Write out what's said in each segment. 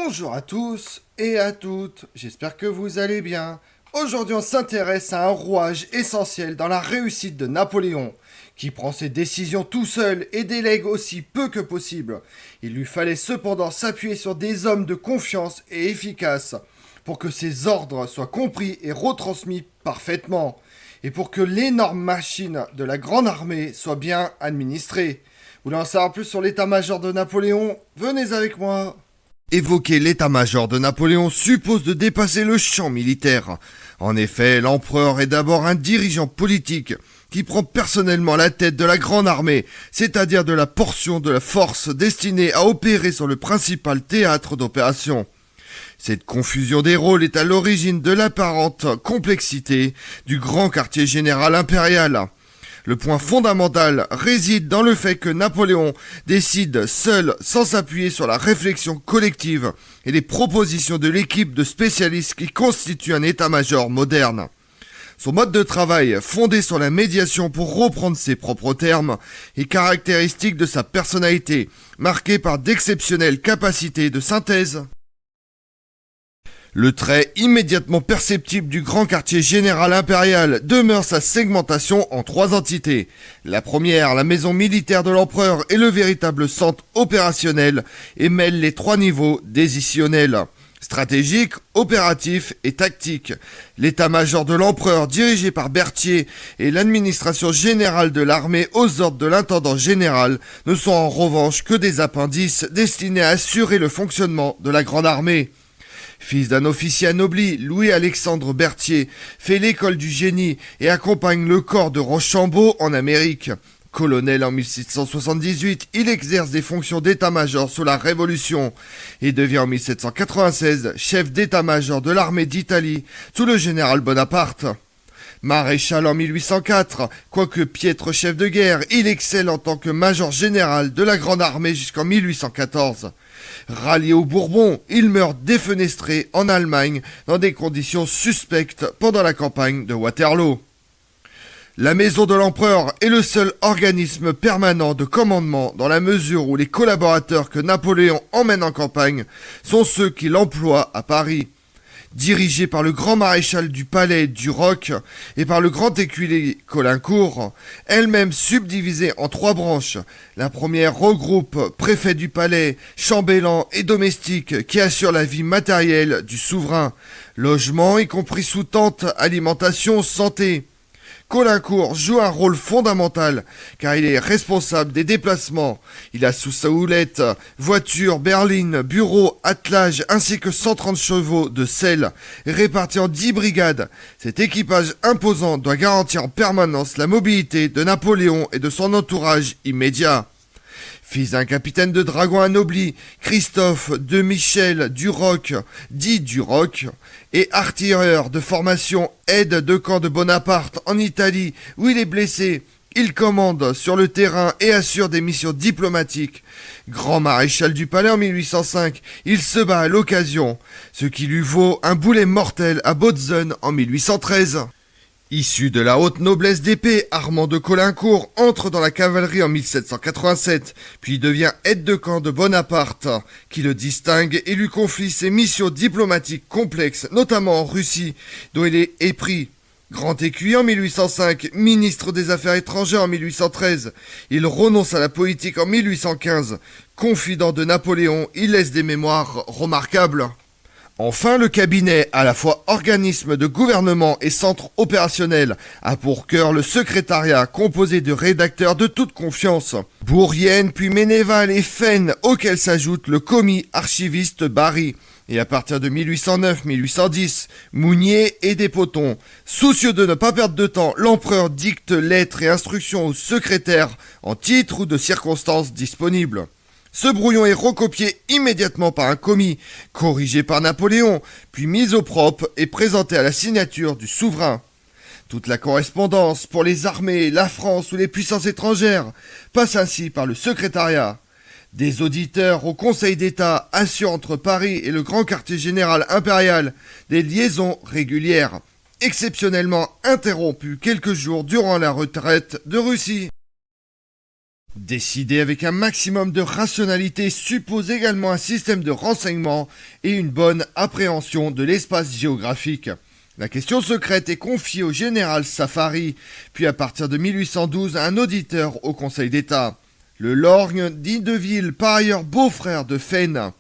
Bonjour à tous et à toutes, j'espère que vous allez bien. Aujourd'hui on s'intéresse à un rouage essentiel dans la réussite de Napoléon, qui prend ses décisions tout seul et délègue aussi peu que possible. Il lui fallait cependant s'appuyer sur des hommes de confiance et efficaces, pour que ses ordres soient compris et retransmis parfaitement, et pour que l'énorme machine de la grande armée soit bien administrée. Vous voulez en savoir plus sur l'état-major de Napoléon? Venez avec moi. Évoquer l'état-major de Napoléon suppose de dépasser le champ militaire. En effet, l'empereur est d'abord un dirigeant politique qui prend personnellement la tête de la grande armée, c'est-à-dire de la portion de la force destinée à opérer sur le principal théâtre d'opération. Cette confusion des rôles est à l'origine de l'apparente complexité du grand quartier général impérial. Le point fondamental réside dans le fait que Napoléon décide seul sans s'appuyer sur la réflexion collective et les propositions de l'équipe de spécialistes qui constituent un état-major moderne. Son mode de travail, fondé sur la médiation pour reprendre ses propres termes, est caractéristique de sa personnalité, marquée par d'exceptionnelles capacités de synthèse. Le trait immédiatement perceptible du grand quartier général impérial demeure sa segmentation en trois entités. La première, la maison militaire de l'empereur, est le véritable centre opérationnel et mêle les trois niveaux décisionnels: stratégique, opératif et tactique. L'état-major de l'empereur, dirigé par Berthier, et l'administration générale de l'armée aux ordres de l'intendant général ne sont en revanche que des appendices destinés à assurer le fonctionnement de la grande armée. Fils d'un officier anobli, Louis-Alexandre Berthier fait l'école du génie et accompagne le corps de Rochambeau en Amérique. Colonel en 1778, il exerce des fonctions d'état-major sous la Révolution et devient en 1796 chef d'état-major de l'armée d'Italie sous le général Bonaparte. Maréchal en 1804, quoique piètre chef de guerre, il excelle en tant que major général de la Grande Armée jusqu'en 1814. Rallié aux Bourbons, il meurt défenestré en Allemagne dans des conditions suspectes pendant la campagne de Waterloo. La maison de l'empereur est le seul organisme permanent de commandement dans la mesure où les collaborateurs que Napoléon emmène en campagne sont ceux qui l'emploient à Paris. Dirigée par le grand maréchal du palais du Roc et par le grand écuyer Caulaincourt, elle-même subdivisée en trois branches. La première regroupe préfet du palais, chambellan et domestiques qui assurent la vie matérielle du souverain, logement y compris sous tente, alimentation, santé. Caulaincourt joue un rôle fondamental car il est responsable des déplacements. Il a sous sa houlette voitures, berlines, bureaux, attelages ainsi que 130 chevaux de selle répartis en 10 brigades. Cet équipage imposant doit garantir en permanence la mobilité de Napoléon et de son entourage immédiat. Fils d'un capitaine de dragons anobli, Christophe de Michel Duroc, dit Duroc, et artilleur de formation aide de camp de Bonaparte en Italie, où il est blessé. Il commande sur le terrain et assure des missions diplomatiques. Grand maréchal du palais en 1805, il se bat à l'occasion, ce qui lui vaut un boulet mortel à Bautzen en 1813. Issu de la haute noblesse d'épée, Armand de Caulaincourt entre dans la cavalerie en 1787, puis devient aide-de-camp de Bonaparte, qui le distingue et lui confie ses missions diplomatiques complexes, notamment en Russie, dont il est épris. Grand écuyer en 1805, ministre des Affaires étrangères en 1813, il renonce à la politique en 1815. Confident de Napoléon, il laisse des mémoires remarquables. Enfin, le cabinet, à la fois organisme de gouvernement et centre opérationnel, a pour cœur le secrétariat composé de rédacteurs de toute confiance. Bourrienne, puis Ménéval et Fesne, auquel s'ajoute le commis archiviste Barry. Et à partir de 1809-1810, Mounier et Despotons. Soucieux de ne pas perdre de temps, l'empereur dicte lettres et instructions aux secrétaires en titre ou de circonstances disponibles. Ce brouillon est recopié immédiatement par un commis, corrigé par Napoléon, puis mis au propre et présenté à la signature du souverain. Toute la correspondance pour les armées, la France ou les puissances étrangères passe ainsi par le secrétariat. Des auditeurs au Conseil d'État assurent entre Paris et le grand quartier général impérial des liaisons régulières, exceptionnellement interrompues quelques jours durant la retraite de Russie. Décider avec un maximum de rationalité suppose également un système de renseignement et une bonne appréhension de l'espace géographique. La question secrète est confiée au général Safari, puis à partir de 1812 à un auditeur au Conseil d'État. Le Lorgne d'Indeville, par ailleurs beau-frère de Fane.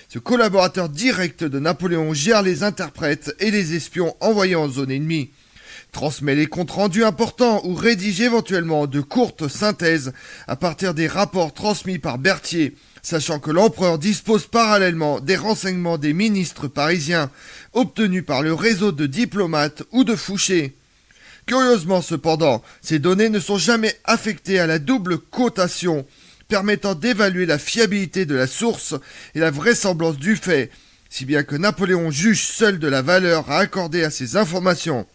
Ce collaborateur direct de Napoléon gère les interprètes et les espions envoyés en zone ennemie, transmet les comptes rendus importants ou rédige éventuellement de courtes synthèses à partir des rapports transmis par Berthier, sachant que l'empereur dispose parallèlement des renseignements des ministres parisiens obtenus par le réseau de diplomates ou de Fouché. Curieusement cependant, ces données ne sont jamais affectées à la double cotation permettant d'évaluer la fiabilité de la source et la vraisemblance du fait, si bien que Napoléon juge seul de la valeur à accorder à ces informations.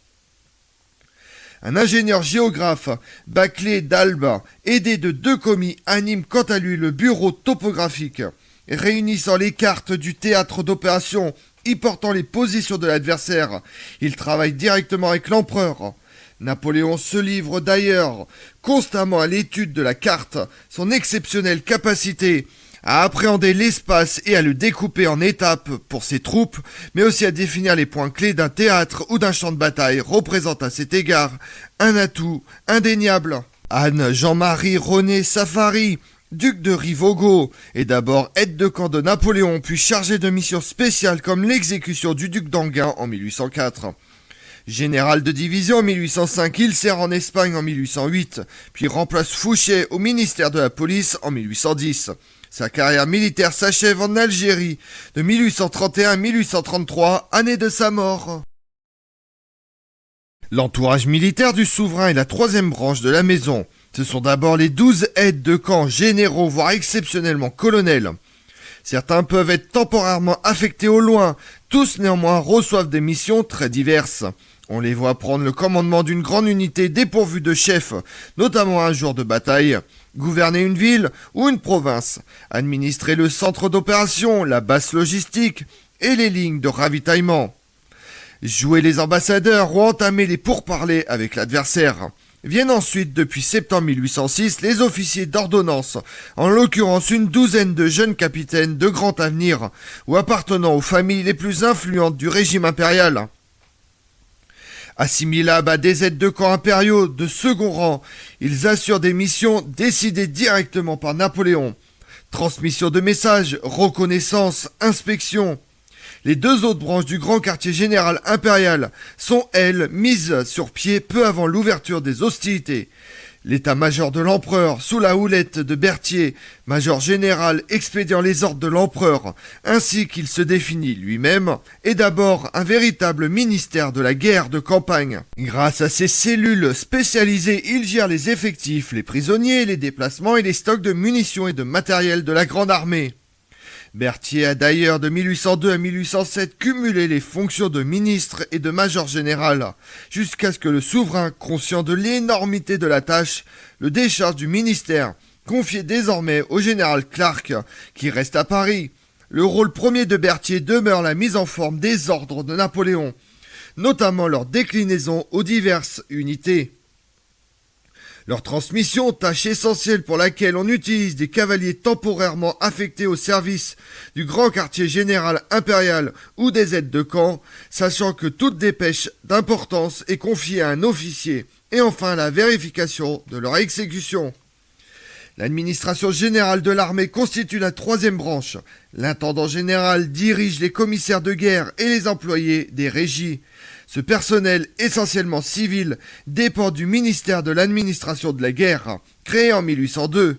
Un ingénieur géographe, Baclé d'Albe, aidé de 2 commis, anime quant à lui le bureau topographique, réunissant les cartes du théâtre d'opération, y portant les positions de l'adversaire. Il travaille directement avec l'empereur. Napoléon se livre d'ailleurs constamment à l'étude de la carte, son exceptionnelle capacité à appréhender l'espace et à le découper en étapes pour ses troupes, mais aussi à définir les points clés d'un théâtre ou d'un champ de bataille, représente à cet égard un atout indéniable. Anne Jean-Marie René Safari, duc de Rivogo, est d'abord aide-de-camp de Napoléon, puis chargé de missions spéciales comme l'exécution du duc d'Enghien en 1804. Général de division en 1805, il sert en Espagne en 1808, puis remplace Fouché au ministère de la Police en 1810. Sa carrière militaire s'achève en Algérie de 1831 à 1833, année de sa mort. L'entourage militaire du souverain est la 3e branche de la maison. Ce sont d'abord les 12 aides de camp généraux, voire exceptionnellement colonels. Certains peuvent être temporairement affectés au loin, tous néanmoins reçoivent des missions très diverses. On les voit prendre le commandement d'une grande unité dépourvue de chef, notamment un jour de bataille, gouverner une ville ou une province, administrer le centre d'opération, la base logistique et les lignes de ravitaillement, jouer les ambassadeurs ou entamer les pourparlers avec l'adversaire. Viennent ensuite, depuis septembre 1806, les officiers d'ordonnance, en l'occurrence une douzaine de jeunes capitaines de grand avenir ou appartenant aux familles les plus influentes du régime impérial. Assimilables à des aides de camp impériaux de second rang, ils assurent des missions décidées directement par Napoléon. Transmission de messages, reconnaissance, inspection. Les 2 autres branches du grand quartier général impérial sont, elles, mises sur pied peu avant l'ouverture des hostilités. L'état-major de l'empereur, sous la houlette de Berthier, major général expédiant les ordres de l'empereur, ainsi qu'il se définit lui-même, est d'abord un véritable ministère de la guerre de campagne. Grâce à ses cellules spécialisées, il gère les effectifs, les prisonniers, les déplacements et les stocks de munitions et de matériel de la grande armée. Berthier a d'ailleurs de 1802 à 1807 cumulé les fonctions de ministre et de major général, jusqu'à ce que le souverain, conscient de l'énormité de la tâche, le décharge du ministère, confié désormais au général Clark, qui reste à Paris. Le rôle premier de Berthier demeure la mise en forme des ordres de Napoléon, notamment leur déclinaison aux diverses unités. Leur transmission, tâche essentielle pour laquelle on utilise des cavaliers temporairement affectés au service du grand quartier général impérial ou des aides de camp, sachant que toute dépêche d'importance est confiée à un officier, et enfin la vérification de leur exécution. L'administration générale de l'armée constitue la 3e branche. L'intendant général dirige les commissaires de guerre et les employés des régies. Ce personnel, essentiellement civil, dépend du ministère de l'administration de la guerre, créé en 1802.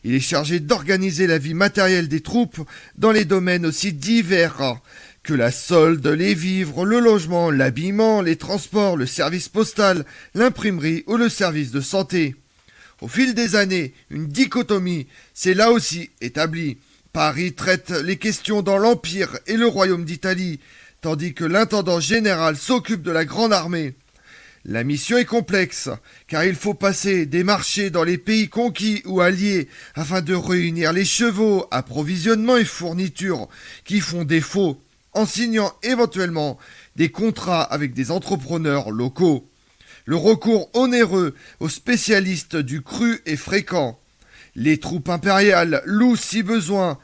Il est chargé d'organiser la vie matérielle des troupes dans les domaines aussi divers que la solde, les vivres, le logement, l'habillement, les transports, le service postal, l'imprimerie ou le service de santé. Au fil des années, une dichotomie s'est là aussi établie. Paris traite les questions dans l'Empire et le Royaume d'Italie, tandis que l'intendant général s'occupe de la grande armée. La mission est complexe, car il faut passer des marchés dans les pays conquis ou alliés afin de réunir les chevaux, approvisionnements et fournitures qui font défaut, en signant éventuellement des contrats avec des entrepreneurs locaux. Le recours onéreux aux spécialistes du cru est fréquent. Les troupes impériales louent si besoin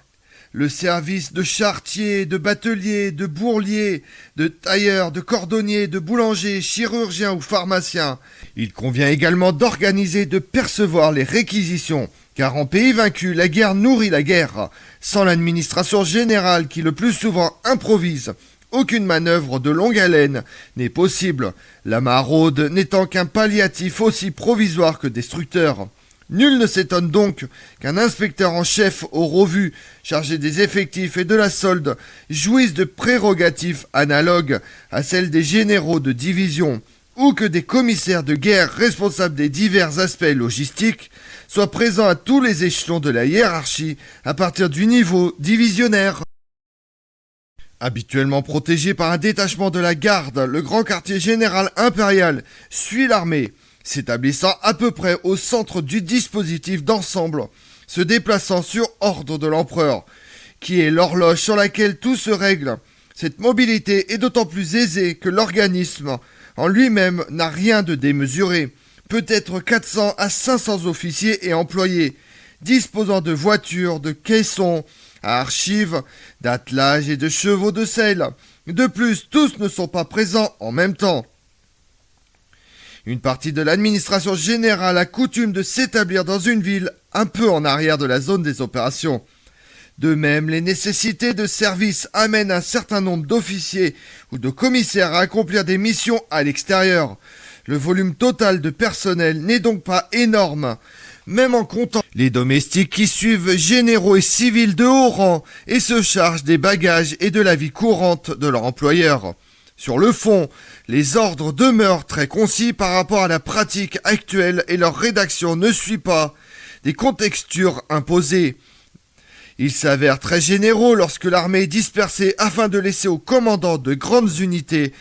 le service de charretiers, de bateliers, de bourliers, de tailleurs, de cordonniers, de boulangers, chirurgiens ou pharmaciens. Il convient également d'organiser et de percevoir les réquisitions, car en pays vaincu, la guerre nourrit la guerre. Sans l'administration générale qui le plus souvent improvise, aucune manœuvre de longue haleine n'est possible, la maraude n'étant qu'un palliatif aussi provisoire que destructeur. Nul ne s'étonne donc qu'un inspecteur en chef au revu, chargé des effectifs et de la solde, jouisse de prérogatives analogues à celles des généraux de division, ou que des commissaires de guerre responsables des divers aspects logistiques soient présents à tous les échelons de la hiérarchie à partir du niveau divisionnaire. Habituellement protégé par un détachement de la garde, le grand quartier général impérial suit l'armée, s'établissant à peu près au centre du dispositif d'ensemble, se déplaçant sur ordre de l'empereur, qui est l'horloge sur laquelle tout se règle. Cette mobilité est d'autant plus aisée que l'organisme en lui-même n'a rien de démesuré, peut-être 400 à 500 officiers et employés, disposant de voitures, de caissons, à archives, d'attelages et de chevaux de selle. De plus, tous ne sont pas présents en même temps. Une partie de l'administration générale a coutume de s'établir dans une ville un peu en arrière de la zone des opérations. De même, les nécessités de service amènent un certain nombre d'officiers ou de commissaires à accomplir des missions à l'extérieur. Le volume total de personnel n'est donc pas énorme, même en comptant les domestiques qui suivent généraux et civils de haut rang et se chargent des bagages et de la vie courante de leur employeur. Sur le fond, les ordres demeurent très concis par rapport à la pratique actuelle et leur rédaction ne suit pas des contextures imposées. Ils s'avèrent très généraux lorsque l'armée est dispersée afin de laisser aux commandants de grandes unités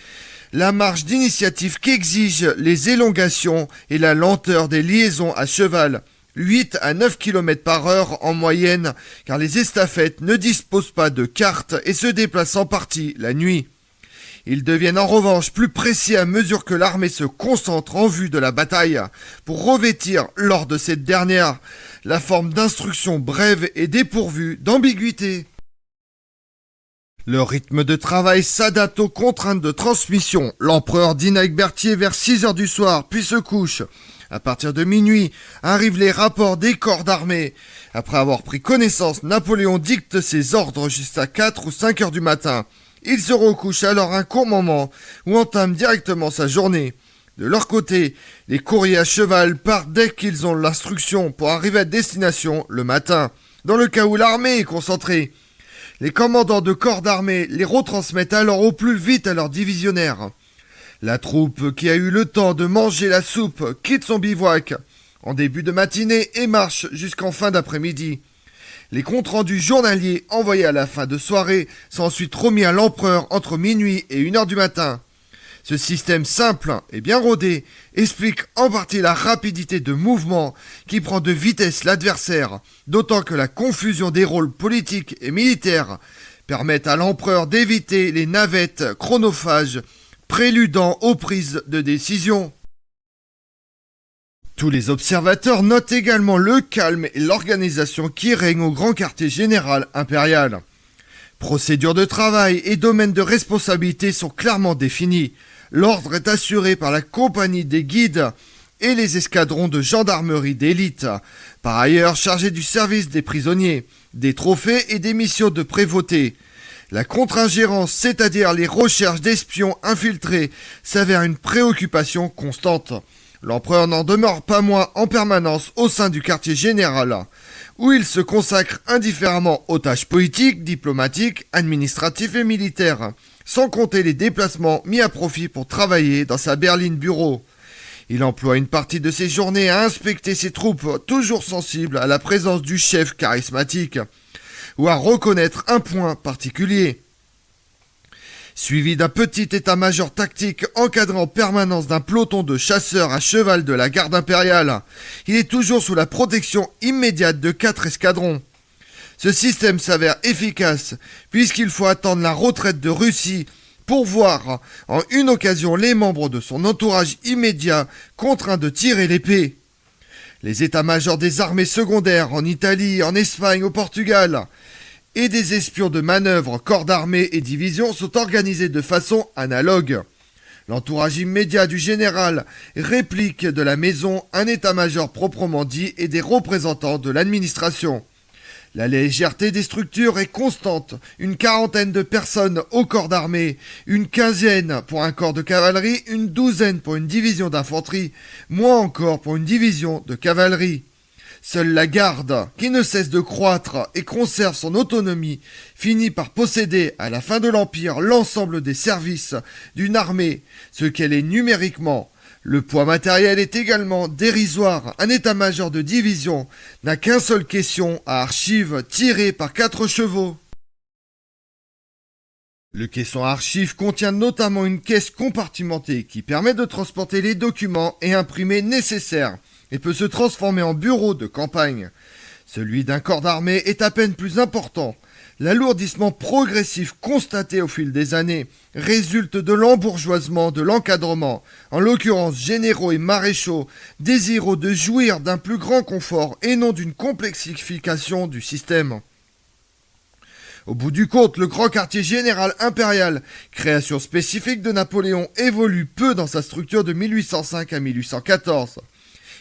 la marge d'initiative qu'exigent les élongations et la lenteur des liaisons à cheval, 8 à 9 km par heure en moyenne, car les estafettes ne disposent pas de cartes et se déplacent en partie la nuit. Ils deviennent en revanche plus précis à mesure que l'armée se concentre en vue de la bataille, pour revêtir, lors de cette dernière, la forme d'instruction brève et dépourvue d'ambiguïté. Leur rythme de travail s'adapte aux contraintes de transmission. L'empereur dîne avec Berthier vers 6 heures du soir, puis se couche. À partir de minuit, arrivent les rapports des corps d'armée. Après avoir pris connaissance, Napoléon dicte ses ordres jusqu'à 4 ou 5 heures du matin. Il se recouche alors un court moment ou entame directement sa journée. De leur côté, les courriers à cheval partent dès qu'ils ont l'instruction pour arriver à destination le matin. Dans le cas où l'armée est concentrée, les commandants de corps d'armée les retransmettent alors au plus vite à leurs divisionnaires. La troupe qui a eu le temps de manger la soupe quitte son bivouac en début de matinée et marche jusqu'en fin d'après-midi. Les comptes rendus journaliers envoyés à la fin de soirée sont ensuite remis à l'empereur entre minuit et 1 heure du matin. Ce système simple et bien rodé explique en partie la rapidité de mouvement qui prend de vitesse l'adversaire, d'autant que la confusion des rôles politiques et militaires permet à l'empereur d'éviter les navettes chronophages préludant aux prises de décision. Tous les observateurs notent également le calme et l'organisation qui règnent au grand quartier général impérial. Procédures de travail et domaines de responsabilité sont clairement définis. L'ordre est assuré par la compagnie des guides et les escadrons de gendarmerie d'élite, par ailleurs chargés du service des prisonniers, des trophées et des missions de prévôté. La contre-ingérence, c'est-à-dire les recherches d'espions infiltrés, s'avère une préoccupation constante. L'empereur n'en demeure pas moins en permanence au sein du quartier général, où il se consacre indifféremment aux tâches politiques, diplomatiques, administratives et militaires, sans compter les déplacements mis à profit pour travailler dans sa berline bureau. Il emploie une partie de ses journées à inspecter ses troupes, toujours sensibles à la présence du chef charismatique, ou à reconnaître un point particulier. Suivi d'un petit état-major tactique encadré en permanence d'un peloton de chasseurs à cheval de la garde impériale, il est toujours sous la protection immédiate de 4 escadrons. Ce système s'avère efficace puisqu'il faut attendre la retraite de Russie pour voir en une occasion les membres de son entourage immédiat contraints de tirer l'épée. Les états-majors des armées secondaires en Italie, en Espagne, au Portugal et des espions de manœuvre, corps d'armée et divisions sont organisés de façon analogue. L'entourage immédiat du général réplique de la maison un état-major proprement dit et des représentants de l'administration. La légèreté des structures est constante, une quarantaine de personnes au corps d'armée, une quinzaine pour un corps de cavalerie, une douzaine pour une division d'infanterie, moins encore pour une division de cavalerie. Seule la garde, qui ne cesse de croître et conserve son autonomie, finit par posséder à la fin de l'Empire l'ensemble des services d'une armée, ce qu'elle est numériquement. Le poids matériel est également dérisoire. Un état-major de division n'a qu'un seul caisson à archives tiré par 4 chevaux. Le caisson à archives contient notamment une caisse compartimentée qui permet de transporter les documents et imprimés nécessaires et peut se transformer en bureau de campagne. Celui d'un corps d'armée est à peine plus important. L'alourdissement progressif constaté au fil des années résulte de l'embourgeoisement de l'encadrement, en l'occurrence généraux et maréchaux, désireux de jouir d'un plus grand confort et non d'une complexification du système. Au bout du compte, le grand quartier général impérial, création spécifique de Napoléon, évolue peu dans sa structure de 1805 à 1814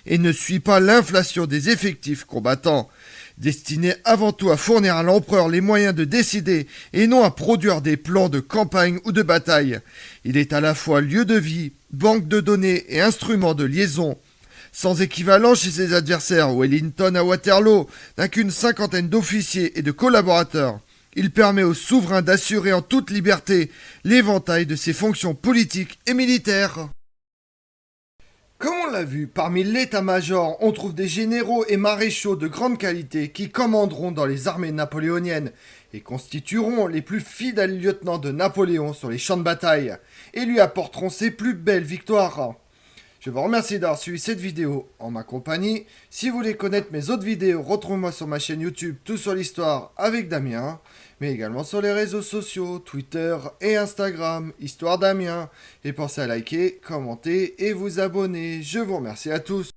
et ne suit pas l'inflation des effectifs combattants, destiné avant tout à fournir à l'empereur les moyens de décider et non à produire des plans de campagne ou de bataille. Il est à la fois lieu de vie, banque de données et instrument de liaison. Sans équivalent chez ses adversaires, Wellington à Waterloo n'a qu'une cinquantaine d'officiers et de collaborateurs. Il permet au souverain d'assurer en toute liberté l'éventail de ses fonctions politiques et militaires. Comme on l'a vu, parmi l'état-major, on trouve des généraux et maréchaux de grande qualité qui commanderont dans les armées napoléoniennes et constitueront les plus fidèles lieutenants de Napoléon sur les champs de bataille et lui apporteront ses plus belles victoires. Je vous remercie d'avoir suivi cette vidéo en ma compagnie. Si vous voulez connaître mes autres vidéos, retrouvez-moi sur ma chaîne YouTube Tout sur l'Histoire avec Damien, mais également sur les réseaux sociaux, Twitter et Instagram, Histoire Damien. Et pensez à liker, commenter et vous abonner. Je vous remercie à tous.